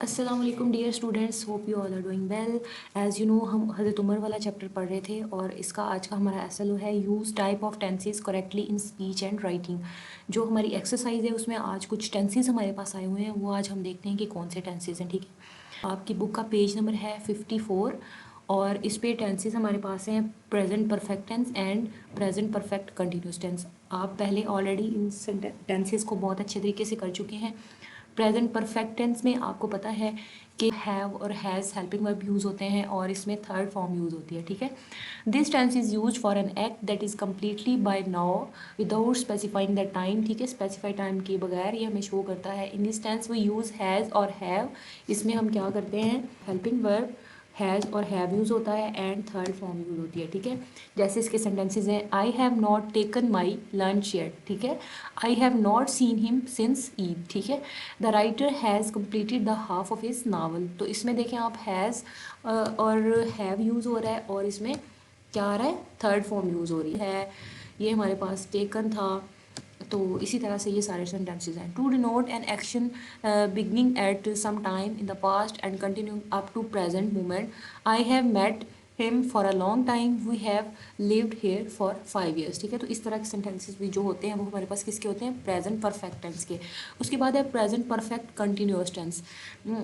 अस्सलाम वालेकुम dear students, hope you all are doing well. As you know हम हज़रत उमर वाला चैप्टर पढ़ रहे थे और इसका आज का हमारा एसएलओ है use type of tenses correctly in speech and writing. जो हमारी एक्सरसाइज है उसमें आज कुछ टेंसेस हमारे पास आए हुए हैं, वो आज हम देखते हैं कि कौन से टेंसेस हैं। ठीक है, आपकी बुक का पेज नंबर है 54 और इस पे टेंसेस हमारे पास हैं present perfect tense and present perfect continuous tense. आप पहले ऑलरेडी इन टेंसेस को बहुत अच्छे तरीके से कर चुके हैं। प्रेजेंट परफेक्ट टेंस में आपको पता है कि हैव और हैज़ हेल्पिंग वर्ब यूज़ होते हैं और इसमें थर्ड फॉर्म यूज़ होती है। ठीक है, this tense is use for an act that is completely by now without specifying the time. ठीक है, स्पेसिफाई टाइम के बगैर ये हमें शो करता है। In this tense we use has और हैव। इसमें हम क्या करते हैं, हेल्पिंग वर्ब हैज़ और हैव यूज़ होता है एंड थर्ड फॉर्म यूज़ होती है। ठीक है, जैसे इसके सेंटेंसेज हैं, I have not taken my lunch yet. ठीक है, I have not seen him since Eid. ठीक है, the writer has completed the half of his novel. तो इसमें देखें आप, हैज़ और हैव यूज़ हो रहा है और इसमें क्या आ रहा है, थर्ड फॉर्म यूज़ हो रही है। ये हमारे पास टेकन था, तो इसी तरह से ये सारे सेंटेंसेस हैं। To denote an action beginning at some time in the past and continuing up to present moment. I have met him for a long time, we have lived here for 5 years। ठीक है, तो इस तरह के sentences भी जो होते हैं वो हमारे पास किसके होते हैं, प्रेजेंट परफेक्ट टेंस के। उसके बाद है प्रेजेंट परफेक्ट कंटिन्यूअस टेंस।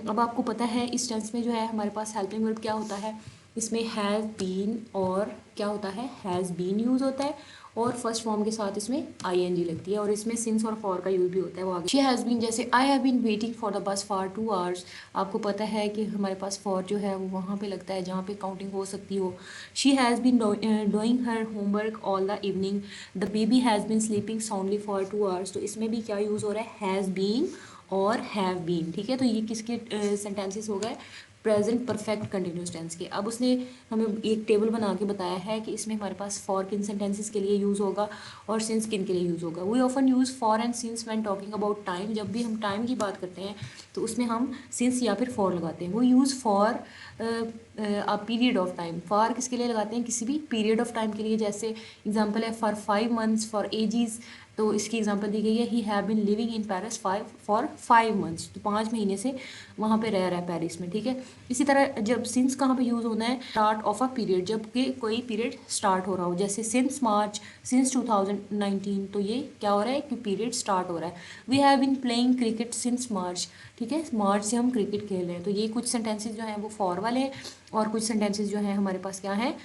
अब आपको पता है इस टेंस में जो है हमारे पास हेल्पिंग वर्ब क्या होता है, इसमें हैज़ बीन और क्या होता है, हैज़ बीन यूज़ होता है और फर्स्ट फॉर्म के साथ इसमें आईएनजी लगती है और इसमें सिंस और फॉर का यूज भी होता है। वो आगे शी हैज़ बीन, जैसे I have been waiting for the bus for 2 hours। आपको पता है कि हमारे पास फॉर जो है वो वहाँ पे लगता है जहाँ पे काउंटिंग हो सकती हो। She has been doing her homework all the evening, the baby has been sleeping soundly for 2 hours। तो इसमें भी क्या यूज़ हो रहा है, हैज़ बीन और हैव बीन। ठीक है, तो ये किसके सेंटेंसेस हो गए, प्रेजेंट परफेक्ट कंटिन्यूस टेंस के। अब उसने हमें एक टेबल बना के बताया है कि इसमें हमारे पास फॉर किन सेंटेंसेस के लिए यूज़ होगा और सिंस किन के लिए यूज़ होगा। We often use for and since when talking about time. जब भी हम टाइम की बात करते हैं तो उसमें हम सिंस या फिर फॉर लगाते हैं। वो use for a period of time. For किसके लिए लगाते हैं, किसी भी पीरियड ऑफ टाइम के लिए। जैसे एग्जाम्पल है फॉर 5 months, फॉर एजीज। तो इसकी एग्जांपल दी गई है, he have been living in Paris for 5 months। तो 5 महीने से वहाँ पे रह रहा है पेरिस में। ठीक है, इसी तरह जब सिंस कहाँ पे यूज़ होना है, स्टार्ट ऑफ अ पीरियड, जबकि कोई पीरियड स्टार्ट हो रहा हो। जैसे सिंस मार्च, सिंस 2019, तो ये क्या हो रहा है कि पीरियड स्टार्ट हो रहा है। We have been playing cricket since March. ठीक है, मार्च से हम क्रिकेट खेल रहे हैं। तो ये कुछ सेंटेंसेस जो हैं वो फॉर वाले हैं और कुछ सेंटेंसेस जो हैं हमारे पास क्या हैं,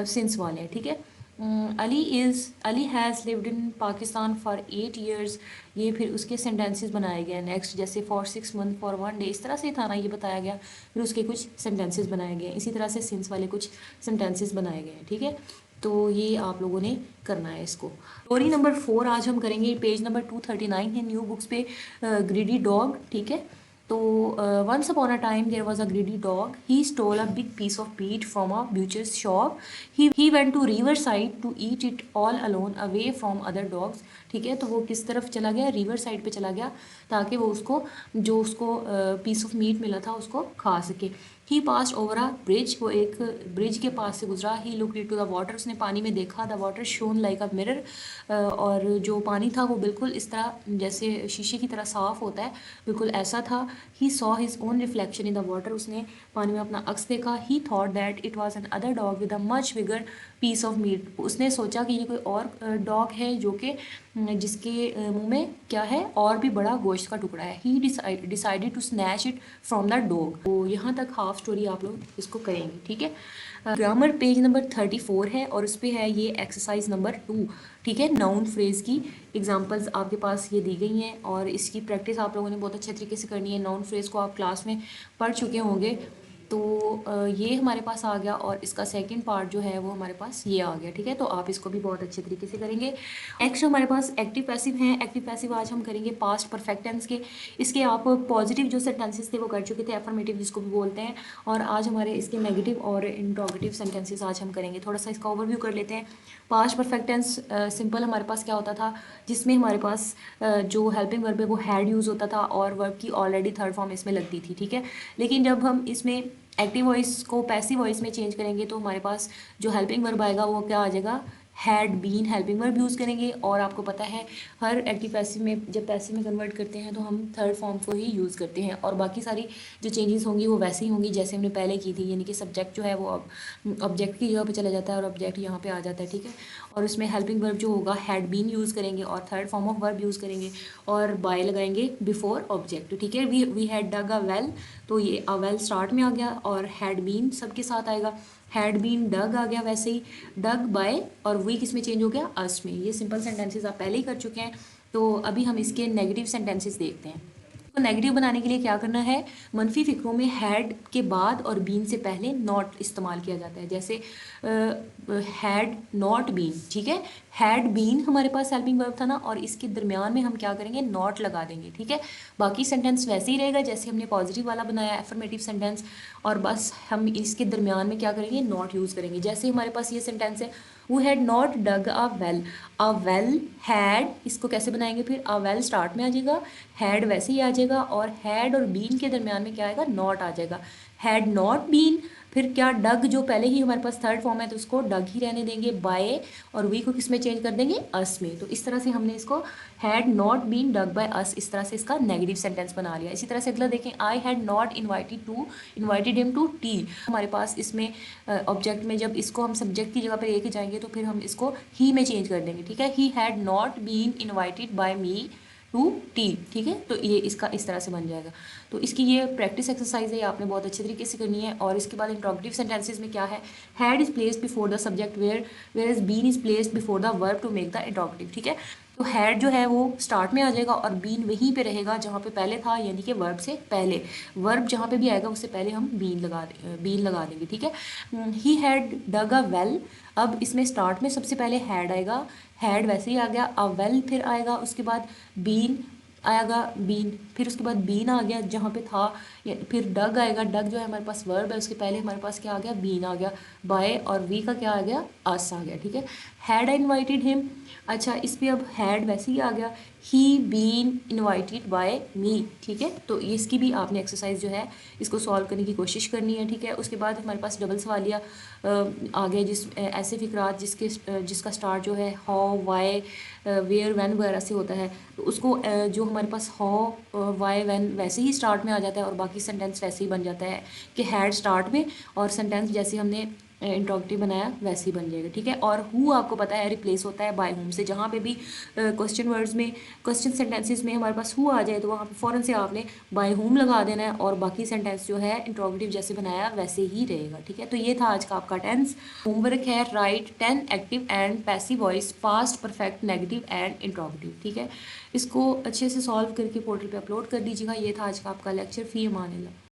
सिंस वाले हैं। ठीक है, Ali has lived in Pakistan for 8 years। ये फिर उसके सेंटेंसेस बनाए गए नेक्स्ट, जैसे फॉर 6 months, फॉर 1 day, इस तरह से था ना, ये बताया गया। फिर उसके कुछ सेंटेंसेस बनाए गए, इसी तरह से सिंस वाले कुछ सेंटेंसेस बनाए गए हैं। ठीक है, तो ये आप लोगों ने करना है इसको। स्टोरी नंबर 4 आज हम करेंगे, पेज नंबर 239 है न्यू बुक्स पे, ग्रीडी डॉग। ठीक है, तो once upon a time there was a greedy dog, he stole a big piece of meat from a butcher's shop. He went to river side to eat it all alone away from other dogs. ठीक है, तो वो किस तरफ चला गया, river side पे चला गया ताकि वो उसको जो उसको पीस ऑफ मीट मिला था उसको खा सके। ही पास्ड ओवर अ ब्रिज, वो एक ब्रिज के पास से गुजरा। He looked into the water, उसने पानी में देखा। The water shown like a mirror, और जो पानी था वो बिल्कुल इस तरह जैसे शीशे की तरह साफ होता है, बिल्कुल ऐसा था। He saw his own reflection in the water, उसने पानी में अपना अक्स देखा। He thought that it was an other dog with a much bigger piece of meat, उसने सोचा कि ये कोई और डॉग है जो कि जिसके मुंह में क्या है, और भी बड़ा गोश्त का टुकड़ा है। He decided to snatch it from the dog. तो यहाँ तक हाफ स्टोरी आप लोग इसको करेंगे। ठीक है, ग्रामर पेज नंबर 34 है और उस पर है ये एक्सरसाइज नंबर 2। ठीक है, नाउन फ्रेज की एग्जांपल्स आपके पास ये दी गई हैं और इसकी प्रैक्टिस आप लोगों ने बहुत अच्छे तरीके से करनी है। नाउन फ्रेज को आप क्लास में पढ़ चुके होंगे। तो ये हमारे पास आ गया और इसका सेकंड पार्ट जो है वो हमारे पास ये आ गया। ठीक है, तो आप इसको भी बहुत अच्छे तरीके से करेंगे। नेक्स्ट हमारे पास एक्टिव पैसिव हैं। एक्टिव पैसिव आज हम करेंगे पास्ट परफेक्ट टेंस के। इसके आप पॉजिटिव जो सेंटेंसेस थे वो कर चुके थे, एफर्मेटिव जिसको भी बोलते हैं, और आज हमारे इसके नेगेटिव और इंट्रोगेटिव सेंटेंसेस आज हम करेंगे। थोड़ा सा इसका ओवरव्यू कर लेते हैं। पास्ट परफेक्ट टेंस सिंपल हमारे पास क्या होता था, जिसमें हमारे पास जो हेल्पिंग वर्ब है वो हैड यूज़ होता था और वर्ब की ऑलरेडी थर्ड फॉर्म इसमें लगती थी। ठीक है, लेकिन जब हम इसमें एक्टिव वॉइस को पैसिव वॉइस में चेंज करेंगे तो हमारे पास जो हेल्पिंग वर्ब आएगा वो क्या आ जाएगा, had been helping verb use करेंगे। और आपको पता है हर एक्टिव पैसिव में जब पैसिव में कन्वर्ट करते हैं तो हम थर्ड फॉर्म को ही यूज़ करते हैं, और बाकी सारी जो चेंजेस होंगी वो वैसे ही होंगी जैसे हमने पहले की थी, यानी कि सब्जेक्ट जो है वो ऑब्जेक्ट की जगह पे चला जाता है और ऑब्जेक्ट यहाँ पे आ जाता है, ठीक है। और उसमें हेल्पिंग वर्ब जो होगा हैड बीन यूज़ करेंगे और third form of verb use करेंगे और बाय लगाएंगे बिफोर ऑब्जेक्ट, ठीक है। We had dug a well, तो ये अ वेल स्टार्ट में आ गया और हैड बीन सबके साथ आएगा। हैड बीन डग आ गया वैसे ही, डग बाय, और वी किस में चेंज हो गया, अस में। ये सिंपल सेंटेंसेस आप पहले ही कर चुके हैं। तो अभी हम इसके नेगेटिव सेंटेंसेस देखते हैं। तो नेगेटिव बनाने के लिए क्या करना है, मनफी फिक्रों में हैड के बाद और बीन से पहले नॉट इस्तेमाल किया जाता है। जैसे हैड नॉट बीन, ठीक है। हैड बीन हमारे पास हेल्पिंग वर्ब था ना, और इसके दरमियान में हम क्या करेंगे, नॉट लगा देंगे, ठीक है। बाकी सेंटेंस वैसे ही रहेगा जैसे हमने पॉजिटिव वाला बनाया एफर्मेटिव सेंटेंस, और बस हम इसके दरमियान में क्या करेंगे, नॉट यूज़ करेंगे। जैसे हमारे पास ये सेंटेंस है, वो had not dug a well, a well had, इसको कैसे बनाएंगे फिर, अ वेल स्टार्ट में आ जाएगा, हैड वैसे ही आ जाएगा, और हैड और बीन के दरमियान में क्या आएगा, नॉट आ जाएगा। हैड नॉट बीन, फिर क्या, डग जो पहले ही हमारे पास थर्ड फॉर्म है तो उसको डग ही रहने देंगे, बाय, और वी को किस में चेंज कर देंगे, अस में। तो इस तरह से हमने इसको had not been dug by us, इस तरह से इसका नेगेटिव सेंटेंस बना लिया। इसी तरह से अगला देखें, I had not invited him to tea. हमारे पास इसमें ऑब्जेक्ट में जब इसको हम सब्जेक्ट की जगह पर लेके जाएंगे तो फिर हम इसको ही में चेंज कर देंगे, ठीक है। He had not been invited by me to tea, ठीक है। तो ये इसका इस तरह से बन जाएगा। तो इसकी ये प्रैक्टिस एक्सरसाइज है, आपने बहुत अच्छे तरीके से करनी है। और इसके बाद इंट्रोगेटिव सेंटेंसेस में क्या है, had is placed before the subject where is been is placed before the verb to make the interrogative, ठीक है। तो हैड जो है वो स्टार्ट में आ जाएगा और बीन वहीं पे रहेगा जहाँ पे पहले था, यानी कि वर्ब से पहले। वर्ब जहाँ पे भी आएगा उससे पहले हम बीन लगा देंगे, ठीक है। He had dug a well, अब इसमें स्टार्ट में सबसे पहले हैड आएगा, हैड वैसे ही आ गया, अ वेल फिर आएगा, उसके बाद बीन आएगा, बीन, फिर उसके बाद बीन आ गया जहाँ पे था, फिर डग आएगा, डग जो है हमारे पास वर्ब है उसके पहले हमारे पास क्या आ गया, बीन आ गया, बाय, और वी का क्या आ गया, अस आ गया, ठीक है। हैड आई इन्वाइटेड हिम, अच्छा इस पर अब हैड वैसे ही आ गया, ही बीन इन्वाइटेड बाय मी, ठीक है। तो इसकी भी आपने एक्सरसाइज जो है इसको सॉल्व करने की कोशिश करनी है, ठीक है। उसके बाद हमारे पास डबल सवालिया आ गया, ऐसे फिक्रात जिसका स्टार्ट जो है हाउ, वाई, वेयर, व्हेन वगैरह से होता है, तो उसको जो हमारे पास हाउ, वाई, व्हेन वैसे ही स्टार्ट में आ जाता है और बाकी सेंटेंस वैसे ही बन जाता है कि हैड स्टार्ट में, और सेंटेंस जैसे हमने इंट्रोगेटिव बनाया वैसे ही बन जाएगा, ठीक है। और हु आपको पता है रिप्लेस होता है बाय हुम से, जहाँ पे भी क्वेश्चन वर्ड्स में, क्वेश्चन सेंटेंसेस में हमारे पास हु आ जाए तो वहाँ पे फ़ौरन से आपने बाय हुम लगा देना है, और बाकी सेंटेंस जो है इंट्रोगेटिव जैसे बनाया वैसे ही रहेगा, ठीक है। तो ये था आज का आपका टेंस होमवर्क है, right 10 active and passive voice, past, perfect, negative and interrogative, ठीक है। इसको अच्छे से सॉल्व करके पोर्टल पे अपलोड कर दीजिएगा। ये था आज का आपका लेक्चर। फी अमान अल्लाह।